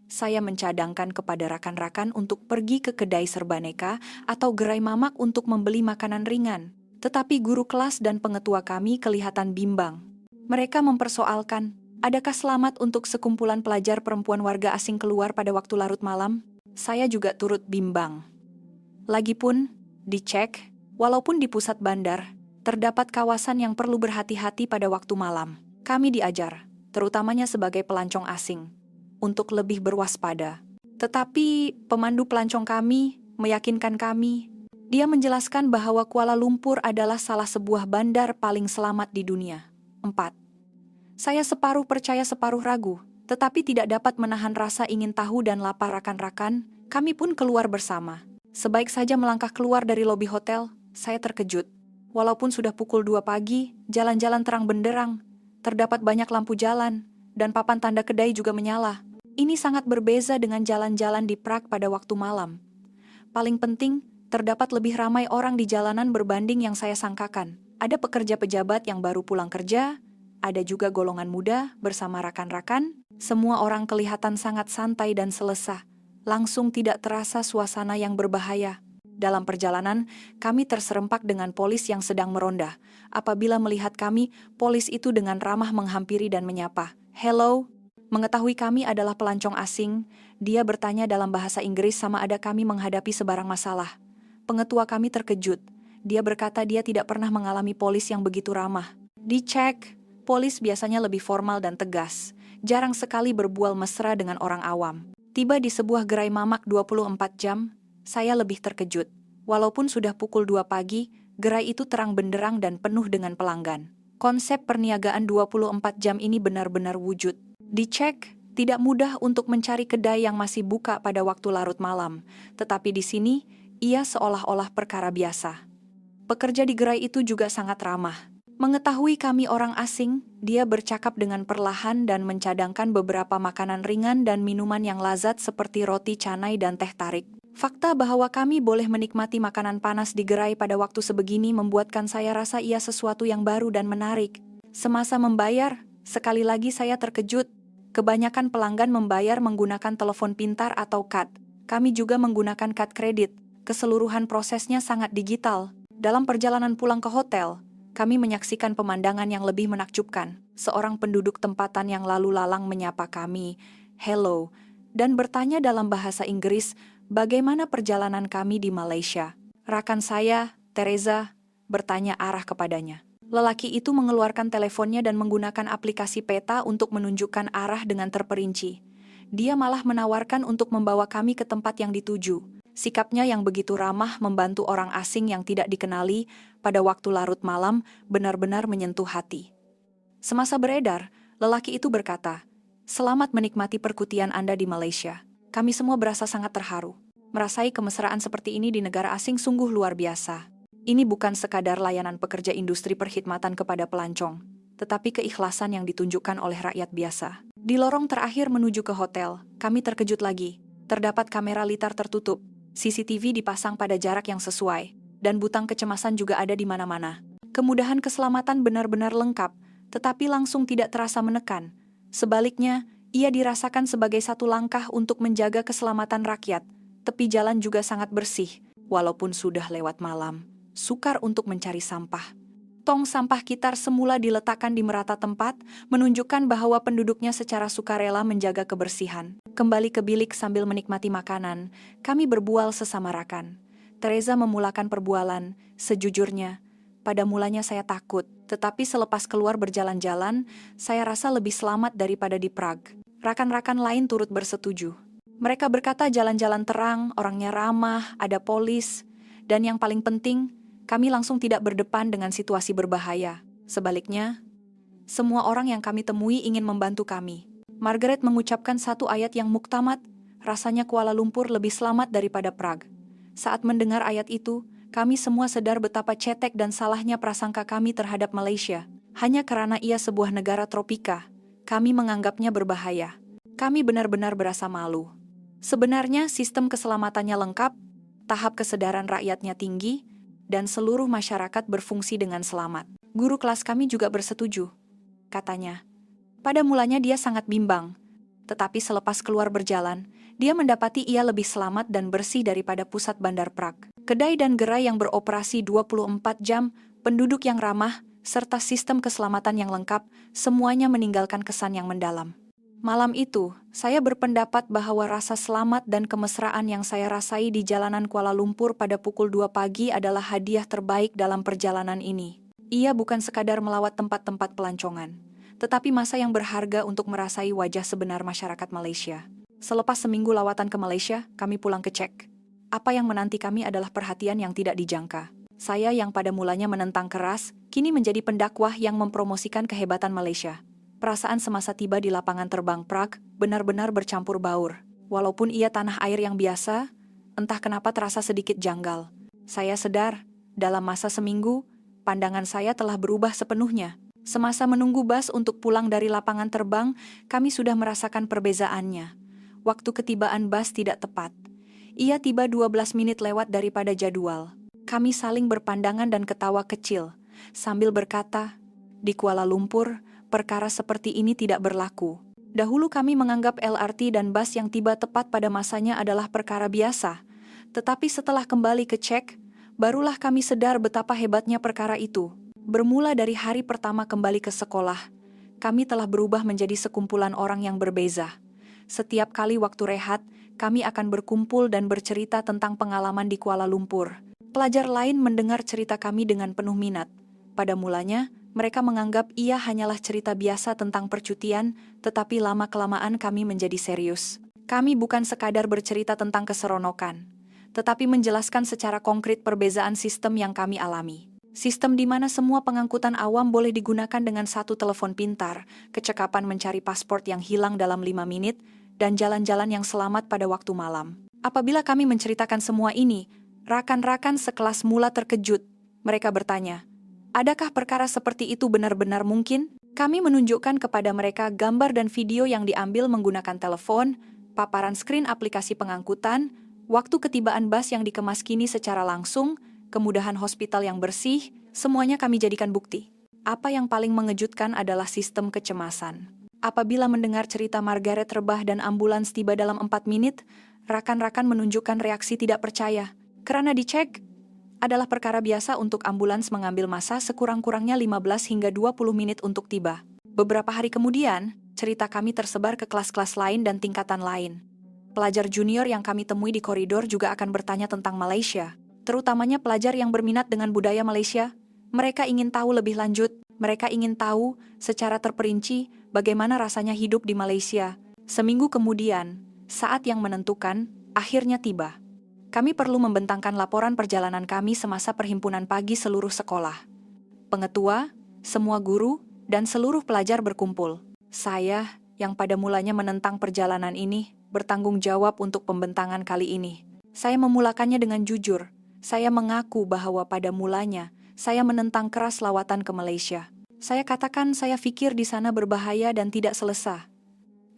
Saya mencadangkan kepada rakan-rakan untuk pergi ke kedai serbaneka atau gerai mamak untuk membeli makanan ringan. Tetapi guru kelas dan pengetua kami kelihatan bimbang. Mereka mempersoalkan, adakah selamat untuk sekumpulan pelajar perempuan warga asing keluar pada waktu larut malam? Saya juga turut bimbang. Lagipun, dicek, walaupun di pusat bandar, terdapat kawasan yang perlu berhati-hati pada waktu malam. Kami diajar, terutamanya sebagai pelancong asing, untuk lebih berwaspada. Tetapi pemandu pelancong kami meyakinkan kami. Dia menjelaskan bahwa Kuala Lumpur adalah salah sebuah bandar paling selamat di dunia. 4. Saya separuh percaya separuh ragu, tetapi tidak dapat menahan rasa ingin tahu dan lapar rakan-rakan. Kami pun keluar bersama. Sebaik saja melangkah keluar dari lobi hotel, saya terkejut. Walaupun sudah pukul 2 pagi, jalan-jalan terang benderang, terdapat banyak lampu jalan, dan papan tanda kedai juga menyala. Ini sangat berbeza dengan jalan-jalan di Prague pada waktu malam. Paling penting, terdapat lebih ramai orang di jalanan berbanding yang saya sangkakan. Ada pekerja pejabat yang baru pulang kerja, ada juga golongan muda bersama rakan-rakan. Semua orang kelihatan sangat santai dan selesa. Langsung tidak terasa suasana yang berbahaya. Dalam perjalanan, kami terserempak dengan polis yang sedang meronda. Apabila melihat kami, polis itu dengan ramah menghampiri dan menyapa. "Hello." Mengetahui kami adalah pelancong asing, dia bertanya dalam bahasa Inggris sama ada kami menghadapi sebarang masalah. Pengetua kami terkejut. Dia berkata dia tidak pernah mengalami polis yang begitu ramah. Dicek, polis biasanya lebih formal dan tegas. Jarang sekali berbual mesra dengan orang awam. Tiba di sebuah gerai mamak 24 jam, saya lebih terkejut. Walaupun sudah pukul 2 pagi, gerai itu terang benderang dan penuh dengan pelanggan. Konsep perniagaan 24 jam ini benar-benar wujud. Dicek, tidak mudah untuk mencari kedai yang masih buka pada waktu larut malam. Tetapi di sini, ia seolah-olah perkara biasa. Pekerja di gerai itu juga sangat ramah. Mengetahui kami orang asing, dia bercakap dengan perlahan dan mencadangkan beberapa makanan ringan dan minuman yang lazat seperti roti canai dan teh tarik. Fakta bahwa kami boleh menikmati makanan panas di gerai pada waktu sebegini membuatkan saya rasa ia sesuatu yang baru dan menarik. Semasa membayar, sekali lagi saya terkejut. Kebanyakan pelanggan membayar menggunakan telepon pintar atau kad. Kami juga menggunakan kad kredit. Keseluruhan prosesnya sangat digital. Dalam perjalanan pulang ke hotel, kami menyaksikan pemandangan yang lebih menakjubkan. Seorang penduduk tempatan yang lalu lalang menyapa kami, "Hello," dan bertanya dalam bahasa Inggris bagaimana perjalanan kami di Malaysia. Rakan saya, Teresa, bertanya arah kepadanya. Lelaki itu mengeluarkan teleponnya dan menggunakan aplikasi peta untuk menunjukkan arah dengan terperinci. Dia malah menawarkan untuk membawa kami ke tempat yang dituju. Sikapnya yang begitu ramah membantu orang asing yang tidak dikenali pada waktu larut malam benar-benar menyentuh hati. Semasa beredar, lelaki itu berkata, "Selamat menikmati perkutian Anda di Malaysia. Kami semua berasa sangat terharu. Merasai kemesraan seperti ini di negara asing sungguh luar biasa. Ini bukan sekadar layanan pekerja industri perkhidmatan kepada pelancong, tetapi keikhlasan yang ditunjukkan oleh rakyat biasa." Di lorong terakhir menuju ke hotel, kami terkejut lagi. Terdapat kamera litar tertutup. CCTV dipasang pada jarak yang sesuai, dan butang kecemasan juga ada di mana-mana. Kemudahan keselamatan benar-benar lengkap, tetapi langsung tidak terasa menekan. Sebaliknya, ia dirasakan sebagai satu langkah untuk menjaga keselamatan rakyat. Tepi jalan juga sangat bersih, walaupun sudah lewat malam. Sukar untuk mencari sampah. Tong sampah kitar semula diletakkan di merata tempat, menunjukkan bahwa penduduknya secara sukarela menjaga kebersihan. Kembali ke bilik sambil menikmati makanan, kami berbual sesama rakan. Teresa memulakan perbualan, sejujurnya. Pada mulanya saya takut, tetapi selepas keluar berjalan-jalan, saya rasa lebih selamat daripada di Prague. Rakan-rakan lain turut bersetuju. Mereka berkata jalan-jalan terang, orangnya ramah, ada polis. Dan yang paling penting, kami langsung tidak berdepan dengan situasi berbahaya. Sebaliknya, semua orang yang kami temui ingin membantu kami. Margaret mengucapkan satu ayat yang muktamad, rasanya Kuala Lumpur lebih selamat daripada Prague. Saat mendengar ayat itu, kami semua sadar betapa cetek dan salahnya prasangka kami terhadap Malaysia. Hanya karena ia sebuah negara tropika, kami menganggapnya berbahaya. Kami benar-benar berasa malu. Sebenarnya sistem keselamatannya lengkap, tahap kesadaran rakyatnya tinggi, dan seluruh masyarakat berfungsi dengan selamat. Guru kelas kami juga bersetuju, katanya. Pada mulanya dia sangat bimbang, tetapi selepas keluar berjalan, dia mendapati ia lebih selamat dan bersih daripada pusat bandar Prague. Kedai dan gerai yang beroperasi 24 jam, penduduk yang ramah, serta sistem keselamatan yang lengkap, semuanya meninggalkan kesan yang mendalam. Malam itu, saya berpendapat bahwa rasa selamat dan kemesraan yang saya rasai di jalanan Kuala Lumpur pada pukul 2 pagi adalah hadiah terbaik dalam perjalanan ini. Ia bukan sekadar melawat tempat-tempat pelancongan, tetapi masa yang berharga untuk merasai wajah sebenar masyarakat Malaysia. Selepas seminggu lawatan ke Malaysia, kami pulang ke Czech. Apa yang menanti kami adalah perhatian yang tidak dijangka. Saya yang pada mulanya menentang keras, kini menjadi pendakwah yang mempromosikan kehebatan Malaysia. Perasaan semasa tiba di lapangan terbang Prague benar-benar bercampur baur. Walaupun ia tanah air yang biasa, entah kenapa terasa sedikit janggal. Saya sadar, dalam masa seminggu, pandangan saya telah berubah sepenuhnya. Semasa menunggu bus untuk pulang dari lapangan terbang, kami sudah merasakan perbezaannya. Waktu ketibaan bus tidak tepat. Ia tiba 12 menit lewat daripada jadwal. Kami saling berpandangan dan ketawa kecil, sambil berkata, di Kuala Lumpur, perkara seperti ini tidak berlaku. Dahulu kami menganggap LRT dan bus yang tiba tepat pada masanya adalah perkara biasa. Tetapi setelah kembali ke Czech, barulah kami sadar betapa hebatnya perkara itu. Bermula dari hari pertama kembali ke sekolah, kami telah berubah menjadi sekumpulan orang yang berbeza. Setiap kali waktu rehat, kami akan berkumpul dan bercerita tentang pengalaman di Kuala Lumpur. Pelajar lain mendengar cerita kami dengan penuh minat. Pada mulanya, mereka menganggap ia hanyalah cerita biasa tentang percutian, tetapi lama-kelamaan kami menjadi serius. Kami bukan sekadar bercerita tentang keseronokan, tetapi menjelaskan secara konkret perbezaan sistem yang kami alami. Sistem di mana semua pengangkutan awam boleh digunakan dengan satu telepon pintar, kecekapan mencari paspor yang hilang dalam 5 menit, dan jalan-jalan yang selamat pada waktu malam. Apabila kami menceritakan semua ini, rakan-rakan sekelas mula terkejut. Mereka bertanya, adakah perkara seperti itu benar-benar mungkin? Kami menunjukkan kepada mereka gambar dan video yang diambil menggunakan telepon, paparan skrin aplikasi pengangkutan, waktu ketibaan bus yang dikemas kini secara langsung, kemudahan hospital yang bersih, semuanya kami jadikan bukti. Apa yang paling mengejutkan adalah sistem kecemasan. Apabila mendengar cerita Margaret rebah dan ambulans tiba dalam 4 menit, rakan-rakan menunjukkan reaksi tidak percaya. Karena dicek, adalah perkara biasa untuk ambulans mengambil masa sekurang-kurangnya 15 hingga 20 menit untuk tiba. Beberapa hari kemudian, cerita kami tersebar ke kelas-kelas lain dan tingkatan lain. Pelajar junior yang kami temui di koridor juga akan bertanya tentang Malaysia, terutamanya pelajar yang berminat dengan budaya Malaysia. Mereka ingin tahu lebih lanjut, mereka ingin tahu secara terperinci bagaimana rasanya hidup di Malaysia. Seminggu kemudian, saat yang menentukan akhirnya tiba. Kami perlu membentangkan laporan perjalanan kami semasa perhimpunan pagi seluruh sekolah. Pengetua, semua guru, dan seluruh pelajar berkumpul. Saya, yang pada mulanya menentang perjalanan ini, bertanggung jawab untuk pembentangan kali ini. Saya memulakannya dengan jujur. Saya mengaku bahwa pada mulanya, saya menentang keras lawatan ke Malaysia. Saya katakan saya pikir di sana berbahaya dan tidak selesa.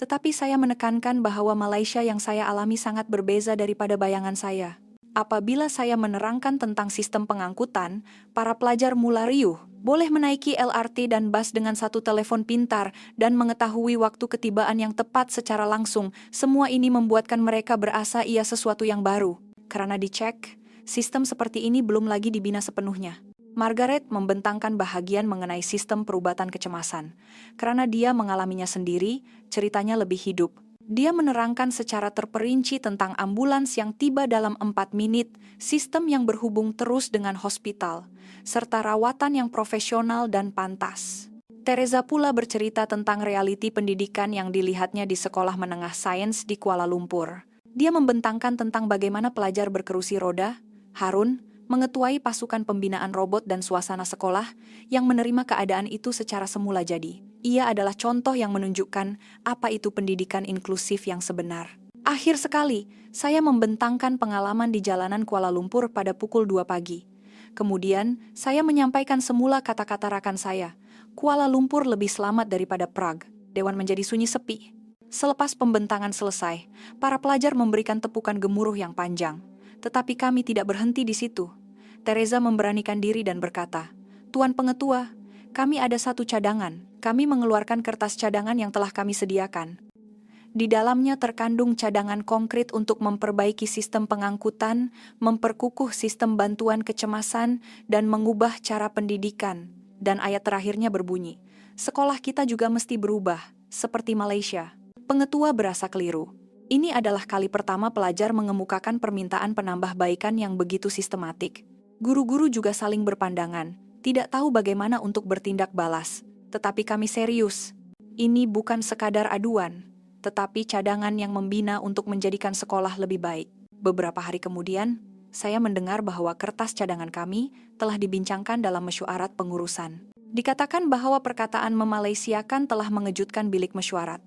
Tetapi saya menekankan bahwa Malaysia yang saya alami sangat berbeza daripada bayangan saya. Apabila saya menerangkan tentang sistem pengangkutan, para pelajar mula riuh, boleh menaiki LRT dan bus dengan satu telepon pintar dan mengetahui waktu ketibaan yang tepat secara langsung. Semua ini membuatkan mereka berasa ia sesuatu yang baru. Karena dicek, sistem seperti ini belum lagi dibina sepenuhnya. Margaret membentangkan bahagian mengenai sistem perubatan kecemasan. Karena dia mengalaminya sendiri, ceritanya lebih hidup. Dia menerangkan secara terperinci tentang ambulans yang tiba dalam 4 menit, sistem yang berhubung terus dengan hospital, serta rawatan yang profesional dan pantas. Teresa pula bercerita tentang realiti pendidikan yang dilihatnya di sekolah menengah sains di Kuala Lumpur. Dia membentangkan tentang bagaimana pelajar berkerusi roda, Harun, mengetuai pasukan pembinaan robot dan suasana sekolah yang menerima keadaan itu secara semula jadi. Ia adalah contoh yang menunjukkan apa itu pendidikan inklusif yang sebenar. Akhir sekali, saya membentangkan pengalaman di jalanan Kuala Lumpur pada pukul 2 pagi. Kemudian, saya menyampaikan semula kata-kata rakan saya. Kuala Lumpur lebih selamat daripada Prague. Dewan menjadi sunyi sepi. Selepas pembentangan selesai, para pelajar memberikan tepukan gemuruh yang panjang. Tetapi kami tidak berhenti di situ. Teresa memberanikan diri dan berkata, "Tuan Pengetua, kami ada satu cadangan. Kami mengeluarkan kertas cadangan yang telah kami sediakan. Di dalamnya terkandung cadangan konkret untuk memperbaiki sistem pengangkutan, memperkukuh sistem bantuan kecemasan, dan mengubah cara pendidikan." Dan ayat terakhirnya berbunyi, "Sekolah kita juga mesti berubah, seperti Malaysia." Pengetua berasa keliru. Ini adalah kali pertama pelajar mengemukakan permintaan penambahbaikan yang begitu sistematik. Guru-guru juga saling berpandangan, tidak tahu bagaimana untuk bertindak balas. Tetapi kami serius. Ini bukan sekadar aduan, tetapi cadangan yang membina untuk menjadikan sekolah lebih baik. Beberapa hari kemudian, saya mendengar bahwa kertas cadangan kami telah dibincangkan dalam mesyuarat pengurusan. Dikatakan bahwa perkataan memalaysiakan telah mengejutkan bilik mesyuarat.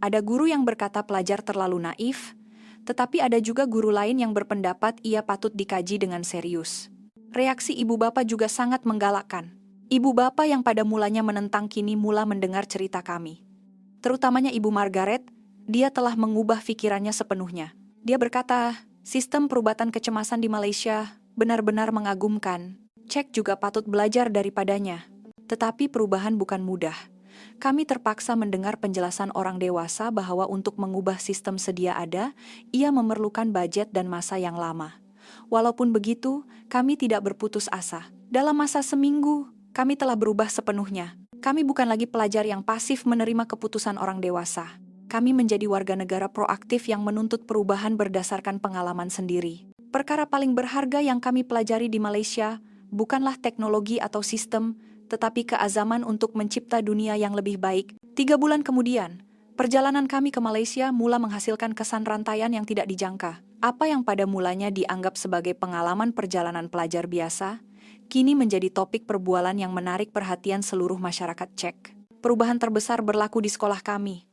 Ada guru yang berkata pelajar terlalu naif, tetapi ada juga guru lain yang berpendapat ia patut dikaji dengan serius. Reaksi ibu bapa juga sangat menggalakkan. Ibu bapa yang pada mulanya menentang kini mula mendengar cerita kami. Terutamanya Ibu Margaret, dia telah mengubah pikirannya sepenuhnya. Dia berkata, sistem perubatan kecemasan di Malaysia benar-benar mengagumkan. Cek juga patut belajar daripadanya. Tetapi perubahan bukan mudah. Kami terpaksa mendengar penjelasan orang dewasa bahwa untuk mengubah sistem sedia ada, ia memerlukan budget dan masa yang lama. Walaupun begitu, kami tidak berputus asa. Dalam masa seminggu, kami telah berubah sepenuhnya. Kami bukan lagi pelajar yang pasif menerima keputusan orang dewasa. Kami menjadi warga negara proaktif yang menuntut perubahan berdasarkan pengalaman sendiri. Perkara paling berharga yang kami pelajari di Malaysia bukanlah teknologi atau sistem, tetapi keazaman untuk mencipta dunia yang lebih baik. 3 bulan kemudian, perjalanan kami ke Malaysia mula menghasilkan kesan rantaian yang tidak dijangka. Apa yang pada mulanya dianggap sebagai pengalaman perjalanan pelajar biasa, kini menjadi topik perbualan yang menarik perhatian seluruh masyarakat Cek. Perubahan terbesar berlaku di sekolah kami.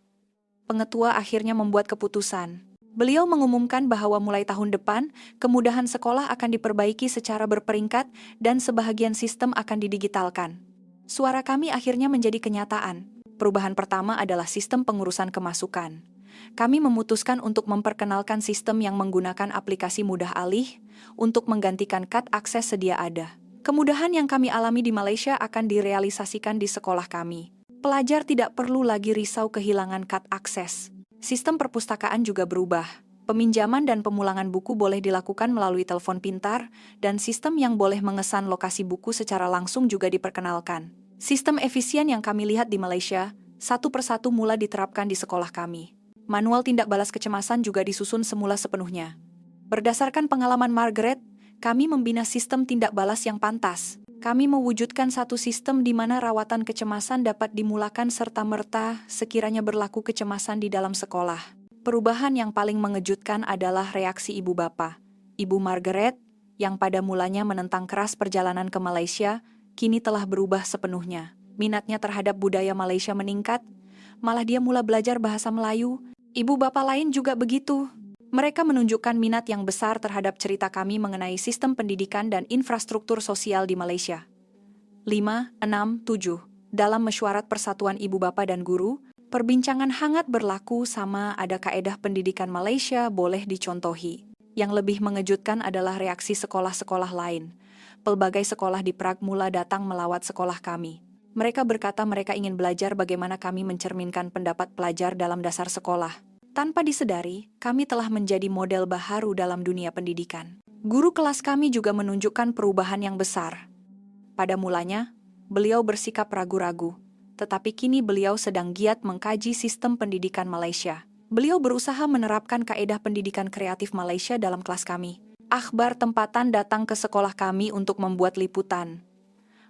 Pengetua akhirnya membuat keputusan. Beliau mengumumkan bahwa mulai tahun depan, kemudahan sekolah akan diperbaiki secara berperingkat dan sebahagian sistem akan didigitalkan. Suara kami akhirnya menjadi kenyataan. Perubahan pertama adalah sistem pengurusan kemasukan. Kami memutuskan untuk memperkenalkan sistem yang menggunakan aplikasi mudah alih untuk menggantikan kad akses sedia ada. Kemudahan yang kami alami di Malaysia akan direalisasikan di sekolah kami. Pelajar tidak perlu lagi risau kehilangan kad akses. Sistem perpustakaan juga berubah. Peminjaman dan pemulangan buku boleh dilakukan melalui telepon pintar, dan sistem yang boleh mengesan lokasi buku secara langsung juga diperkenalkan. Sistem efisien yang kami lihat di Malaysia, satu persatu mula diterapkan di sekolah kami. Manual tindak balas kecemasan juga disusun semula sepenuhnya. Berdasarkan pengalaman Margaret, kami membina sistem tindak balas yang pantas. Kami mewujudkan satu sistem di mana rawatan kecemasan dapat dimulakan serta-merta sekiranya berlaku kecemasan di dalam sekolah. Perubahan yang paling mengejutkan adalah reaksi ibu bapa. Ibu Margaret, yang pada mulanya menentang keras perjalanan ke Malaysia, kini telah berubah sepenuhnya. Minatnya terhadap budaya Malaysia meningkat, malah dia mula belajar bahasa Melayu. Ibu bapa lain juga begitu. Mereka menunjukkan minat yang besar terhadap cerita kami mengenai sistem pendidikan dan infrastruktur sosial di Malaysia. 5, 6, 7. Dalam mesyuarat Persatuan Ibu Bapa dan Guru, perbincangan hangat berlaku sama ada kaedah pendidikan Malaysia boleh dicontohi. Yang lebih mengejutkan adalah reaksi sekolah-sekolah lain. Pelbagai sekolah di Prague mula datang melawat sekolah kami. Mereka berkata mereka ingin belajar bagaimana kami mencerminkan pendapat pelajar dalam dasar sekolah. Tanpa disedari, kami telah menjadi model baharu dalam dunia pendidikan. Guru kelas kami juga menunjukkan perubahan yang besar. Pada mulanya, beliau bersikap ragu-ragu, tetapi kini beliau sedang giat mengkaji sistem pendidikan Malaysia. Beliau berusaha menerapkan kaedah pendidikan kreatif Malaysia dalam kelas kami. Akhbar tempatan datang ke sekolah kami untuk membuat liputan.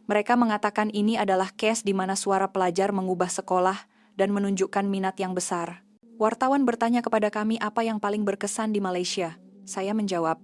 Mereka mengatakan ini adalah case di mana suara pelajar mengubah sekolah dan menunjukkan minat yang besar. Wartawan bertanya kepada kami apa yang paling berkesan di Malaysia. Saya menjawab,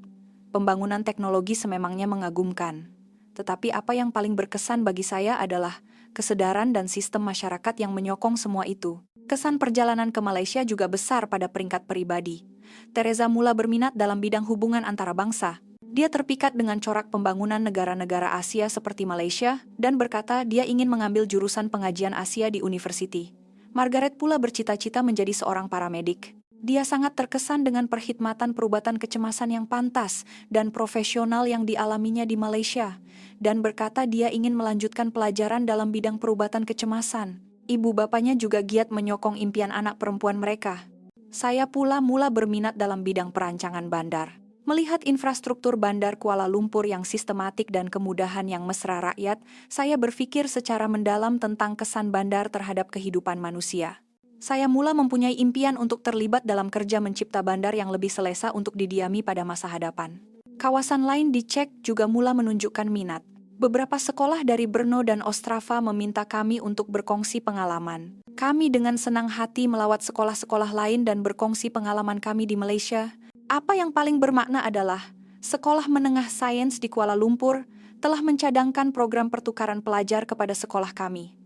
pembangunan teknologi sememangnya mengagumkan. Tetapi apa yang paling berkesan bagi saya adalah kesadaran dan sistem masyarakat yang menyokong semua itu. Kesan perjalanan ke Malaysia juga besar pada peringkat pribadi. Teresa mula berminat dalam bidang hubungan antara bangsa. Dia terpikat dengan corak pembangunan negara-negara Asia seperti Malaysia dan berkata dia ingin mengambil jurusan pengajian Asia di university. Margaret pula bercita-cita menjadi seorang paramedik. Dia sangat terkesan dengan perkhidmatan perubatan kecemasan yang pantas dan profesional yang dialaminya di Malaysia, dan berkata dia ingin melanjutkan pelajaran dalam bidang perubatan kecemasan. Ibu bapaknya juga giat menyokong impian anak perempuan mereka. Saya pula mula berminat dalam bidang perancangan bandar. Melihat infrastruktur bandar Kuala Lumpur yang sistematik dan kemudahan yang mesra rakyat, saya berpikir secara mendalam tentang kesan bandar terhadap kehidupan manusia. Saya mula mempunyai impian untuk terlibat dalam kerja mencipta bandar yang lebih selesa untuk didiami pada masa hadapan. Kawasan lain di Czech juga mula menunjukkan minat. Beberapa sekolah dari Brno dan Ostrava meminta kami untuk berkongsi pengalaman. Kami dengan senang hati melawat sekolah-sekolah lain dan berkongsi pengalaman kami di Malaysia. Apa yang paling bermakna adalah, Sekolah Menengah Sains di Kuala Lumpur telah mencadangkan program pertukaran pelajar kepada sekolah kami.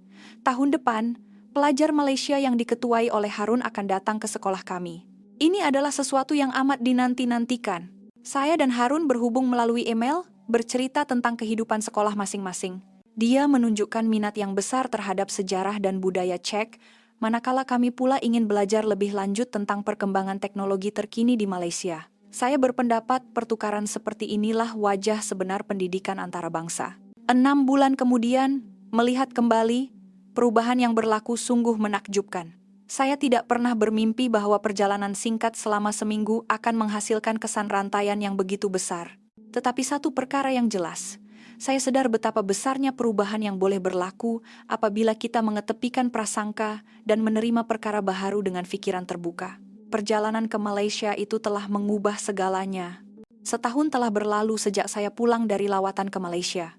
Tahun depan, pelajar Malaysia yang diketuai oleh Harun akan datang ke sekolah kami. Ini adalah sesuatu yang amat dinanti-nantikan. Saya dan Harun berhubung melalui email, bercerita tentang kehidupan sekolah masing-masing. Dia menunjukkan minat yang besar terhadap sejarah dan budaya Czech, manakala kami pula ingin belajar lebih lanjut tentang perkembangan teknologi terkini di Malaysia. Saya berpendapat pertukaran seperti inilah wajah sebenar pendidikan antara bangsa. 6 bulan kemudian, melihat kembali, perubahan yang berlaku sungguh menakjubkan. Saya tidak pernah bermimpi bahwa perjalanan singkat selama seminggu akan menghasilkan kesan rantaian yang begitu besar. Tetapi satu perkara yang jelas, saya sadar betapa besarnya perubahan yang boleh berlaku apabila kita mengetepikan prasangka dan menerima perkara baharu dengan pikiran terbuka. Perjalanan ke Malaysia itu telah mengubah segalanya. Setahun telah berlalu sejak saya pulang dari lawatan ke Malaysia.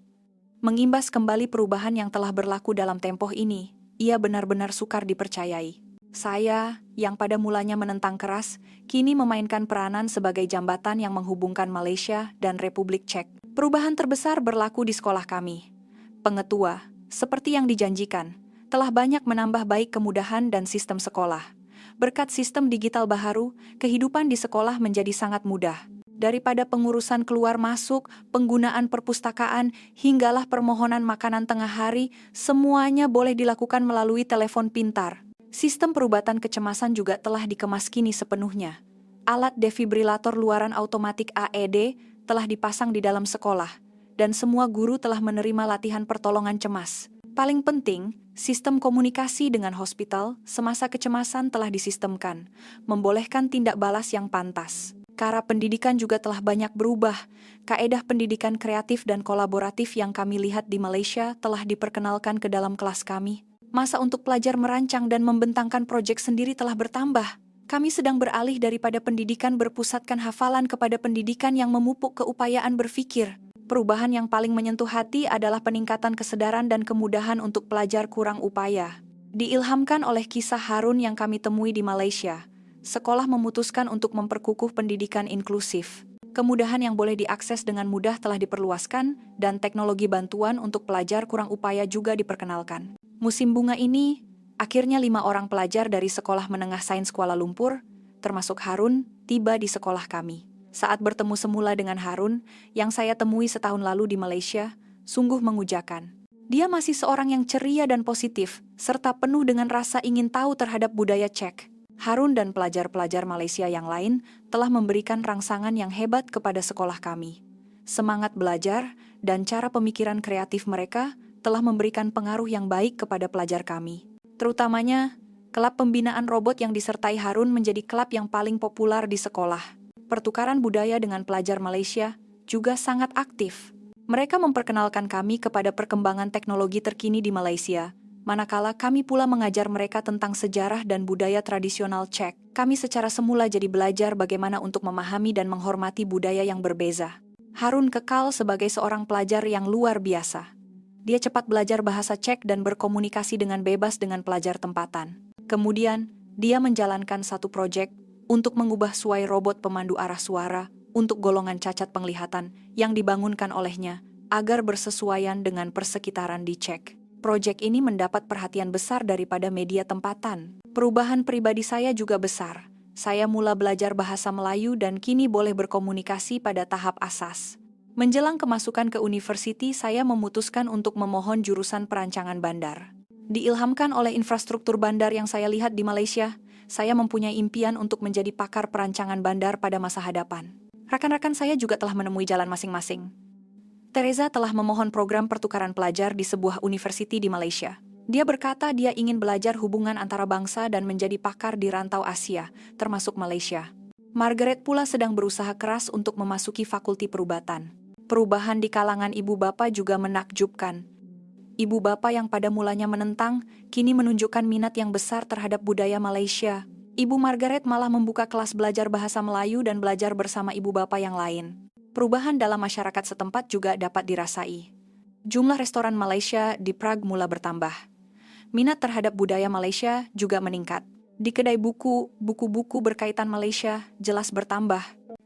Mengimbas kembali perubahan yang telah berlaku dalam tempoh ini, ia benar-benar sukar dipercayai. Saya, yang pada mulanya menentang keras, kini memainkan peranan sebagai jambatan yang menghubungkan Malaysia dan Republik Czech. Perubahan terbesar berlaku di sekolah kami. Pengetua, seperti yang dijanjikan, telah banyak menambah baik kemudahan dan sistem sekolah. Berkat sistem digital baharu, kehidupan di sekolah menjadi sangat mudah. Daripada pengurusan keluar masuk, penggunaan perpustakaan, hinggalah permohonan makanan tengah hari, semuanya boleh dilakukan melalui telepon pintar. Sistem perubatan kecemasan juga telah dikemas kini sepenuhnya. Alat defibrilator luaran otomatik AED telah dipasang di dalam sekolah, dan semua guru telah menerima latihan pertolongan cemas. Paling penting, sistem komunikasi dengan hospital semasa kecemasan telah disistemkan, membolehkan tindak balas yang pantas. Cara pendidikan juga telah banyak berubah. Kaedah pendidikan kreatif dan kolaboratif yang kami lihat di Malaysia telah diperkenalkan ke dalam kelas kami. Masa untuk pelajar merancang dan membentangkan proyek sendiri telah bertambah. Kami sedang beralih daripada pendidikan berpusatkan hafalan kepada pendidikan yang memupuk keupayaan berpikir. Perubahan yang paling menyentuh hati adalah peningkatan kesadaran dan kemudahan untuk pelajar kurang upaya. Diilhamkan oleh kisah Harun yang kami temui di Malaysia, sekolah memutuskan untuk memperkukuh pendidikan inklusif. Kemudahan yang boleh diakses dengan mudah telah diperluaskan, dan teknologi bantuan untuk pelajar kurang upaya juga diperkenalkan. Musim bunga ini, akhirnya 5 orang pelajar dari Sekolah Menengah Sains Kuala Lumpur, termasuk Harun, tiba di sekolah kami. Saat bertemu semula dengan Harun, yang saya temui setahun lalu di Malaysia, sungguh mengujakan. Dia masih seorang yang ceria dan positif, serta penuh dengan rasa ingin tahu terhadap budaya Czech. Harun dan pelajar-pelajar Malaysia yang lain telah memberikan rangsangan yang hebat kepada sekolah kami. Semangat belajar dan cara pemikiran kreatif mereka telah memberikan pengaruh yang baik kepada pelajar kami. Terutamanya, klub pembinaan robot yang disertai Harun menjadi klub yang paling populer di sekolah. Pertukaran budaya dengan pelajar Malaysia juga sangat aktif. Mereka memperkenalkan kami kepada perkembangan teknologi terkini di Malaysia, manakala kami pula mengajar mereka tentang sejarah dan budaya tradisional Czech. Kami secara semula jadi belajar bagaimana untuk memahami dan menghormati budaya yang berbeza. Harun kekal sebagai seorang pelajar yang luar biasa. Dia cepat belajar bahasa Czech dan berkomunikasi dengan bebas dengan pelajar tempatan. Kemudian, dia menjalankan satu proyek untuk mengubah suai robot pemandu arah suara untuk golongan cacat penglihatan yang dibangunkan olehnya agar bersesuaian dengan persekitaran di Czech. Proyek ini mendapat perhatian besar daripada media tempatan. Perubahan pribadi saya juga besar. Saya mula belajar bahasa Melayu dan kini boleh berkomunikasi pada tahap asas. Menjelang kemasukan ke universiti, saya memutuskan untuk memohon jurusan perancangan bandar. Diilhamkan oleh infrastruktur bandar yang saya lihat di Malaysia, saya mempunyai impian untuk menjadi pakar perancangan bandar pada masa hadapan. Rekan-rekan saya juga telah menemui jalan masing-masing. Teresa telah memohon program pertukaran pelajar di sebuah universiti di Malaysia. Dia berkata dia ingin belajar hubungan antara bangsa dan menjadi pakar di rantau Asia, termasuk Malaysia. Margaret pula sedang berusaha keras untuk memasuki fakulti perubatan. Perubahan di kalangan ibu bapa juga menakjubkan. Ibu bapa yang pada mulanya menentang, kini menunjukkan minat yang besar terhadap budaya Malaysia. Ibu Margaret malah membuka kelas belajar bahasa Melayu dan belajar bersama ibu bapa yang lain. Perubahan dalam masyarakat setempat juga dapat dirasai. Jumlah restoran Malaysia di Prague mula bertambah. Minat terhadap budaya Malaysia juga meningkat. Di kedai buku-buku berkaitan Malaysia jelas bertambah.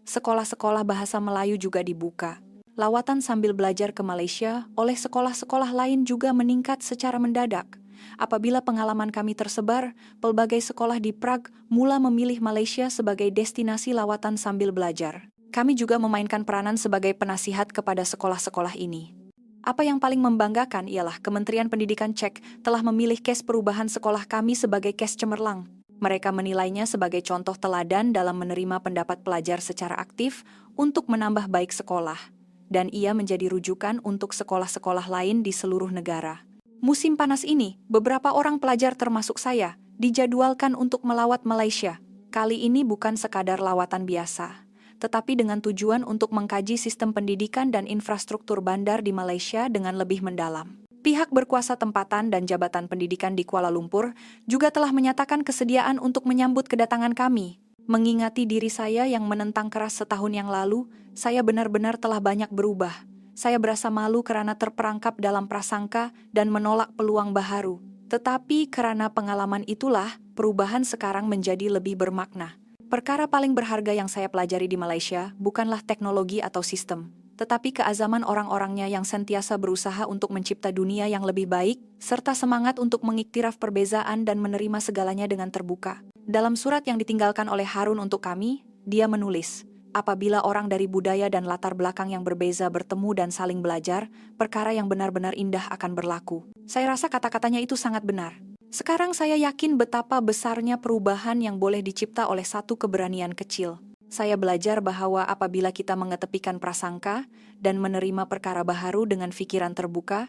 Sekolah-sekolah bahasa Melayu juga dibuka. Lawatan sambil belajar ke Malaysia oleh sekolah-sekolah lain juga meningkat secara mendadak. Apabila pengalaman kami tersebar, pelbagai sekolah di Prague mula memilih Malaysia sebagai destinasi lawatan sambil belajar. Kami juga memainkan peranan sebagai penasihat kepada sekolah-sekolah ini. Apa yang paling membanggakan ialah Kementerian Pendidikan Czech telah memilih kes perubahan sekolah kami sebagai kes cemerlang. Mereka menilainya sebagai contoh teladan dalam menerima pendapat pelajar secara aktif untuk menambah baik sekolah. Dan ia menjadi rujukan untuk sekolah-sekolah lain di seluruh negara. Musim panas ini, beberapa orang pelajar termasuk saya, dijadwalkan untuk melawat Malaysia. Kali ini bukan sekadar lawatan biasa, tetapi dengan tujuan untuk mengkaji sistem pendidikan dan infrastruktur bandar di Malaysia dengan lebih mendalam. Pihak berkuasa tempatan dan Jabatan Pendidikan di Kuala Lumpur juga telah menyatakan kesediaan untuk menyambut kedatangan kami. Mengingati diri saya yang menentang keras setahun yang lalu, saya benar-benar telah banyak berubah. Saya berasa malu karena terperangkap dalam prasangka dan menolak peluang baharu. Tetapi karena pengalaman itulah, perubahan sekarang menjadi lebih bermakna. Perkara paling berharga yang saya pelajari di Malaysia bukanlah teknologi atau sistem, tetapi keazaman orang-orangnya yang sentiasa berusaha untuk mencipta dunia yang lebih baik, serta semangat untuk mengiktiraf perbezaan dan menerima segalanya dengan terbuka. Dalam surat yang ditinggalkan oleh Harun untuk kami, dia menulis, apabila orang dari budaya dan latar belakang yang berbeza bertemu dan saling belajar, perkara yang benar-benar indah akan berlaku. Saya rasa kata-katanya itu sangat benar. Sekarang saya yakin betapa besarnya perubahan yang boleh dicipta oleh satu keberanian kecil. Saya belajar bahwa apabila kita mengetepikan prasangka dan menerima perkara baharu dengan pikiran terbuka,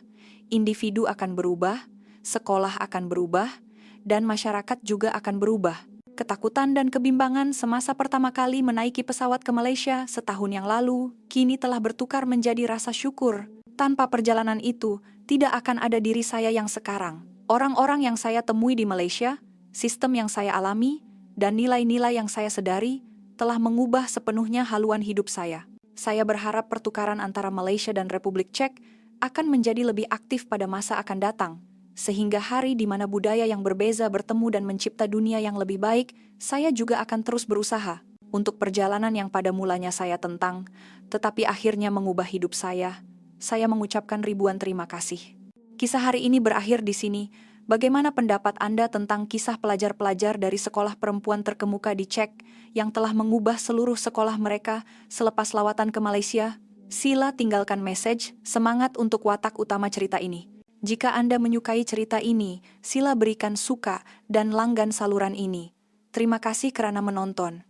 individu akan berubah, sekolah akan berubah, dan masyarakat juga akan berubah. Ketakutan dan kebimbangan semasa pertama kali menaiki pesawat ke Malaysia setahun yang lalu, kini telah bertukar menjadi rasa syukur. Tanpa perjalanan itu, tidak akan ada diri saya yang sekarang. Orang-orang yang saya temui di Malaysia, sistem yang saya alami, dan nilai-nilai yang saya sedari, telah mengubah sepenuhnya haluan hidup saya. Saya berharap pertukaran antara Malaysia dan Republik Czech akan menjadi lebih aktif pada masa akan datang, sehingga hari di mana budaya yang berbeza bertemu dan mencipta dunia yang lebih baik, saya juga akan terus berusaha untuk perjalanan yang pada mulanya saya tentang, tetapi akhirnya mengubah hidup saya. Saya mengucapkan ribuan terima kasih. Kisah hari ini berakhir di sini. Bagaimana pendapat Anda tentang kisah pelajar-pelajar dari sekolah perempuan terkemuka di Czech yang telah mengubah seluruh sekolah mereka selepas lawatan ke Malaysia? Sila tinggalkan message, semangat untuk watak utama cerita ini. Jika Anda menyukai cerita ini, sila berikan suka dan langgan saluran ini. Terima kasih kerana menonton.